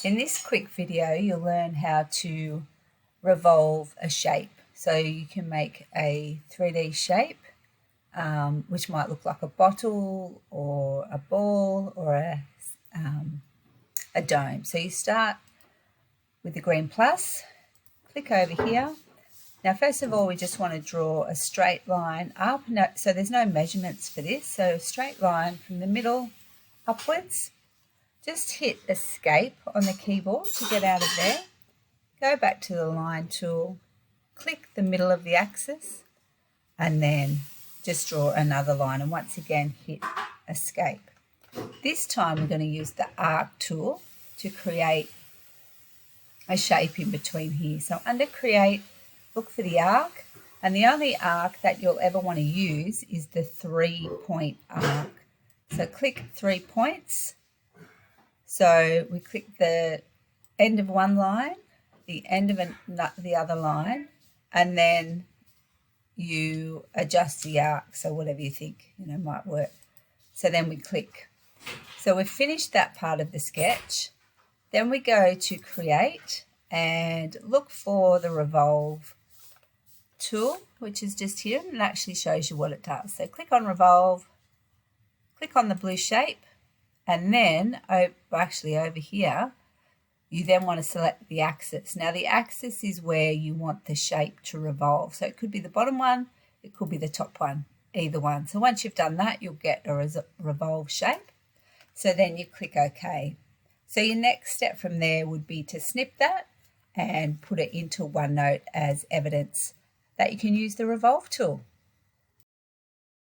In this quick video, you'll learn how to revolve a shape. So you can make a 3D shape, which might look like a bottle or a ball or a dome. So you start with the green plus, click over here. Now, first of all, we just want to draw a straight line up. So there's no measurements for this. So a straight line from the middle upwards. Just hit escape on the keyboard to get out of there. Go back to the line tool, click the middle of the axis, and then just draw another line. And once again, hit escape. This time we're going to use the arc tool to create a shape in between here. So under create, look for the arc, and the only arc that you'll ever want to use is the 3-point arc. So click 3 points. So we click the end of one line, the end of the other line, and then you adjust the arc, so whatever you think might work. So then we click. So we've finished that part of the sketch. Then we go to create and look for the revolve tool, which is just here, and it actually shows you what it does. So click on revolve, click on the blue shape, and then actually over here you then want to select the axis. Now the axis is where you want the shape to revolve. So it could be the bottom one, it could be the top one, either one. So once you've done that, you'll get a revolve shape. So then you click OK. So your next step from there would be to snip that and put it into OneNote as evidence that you can use the revolve tool.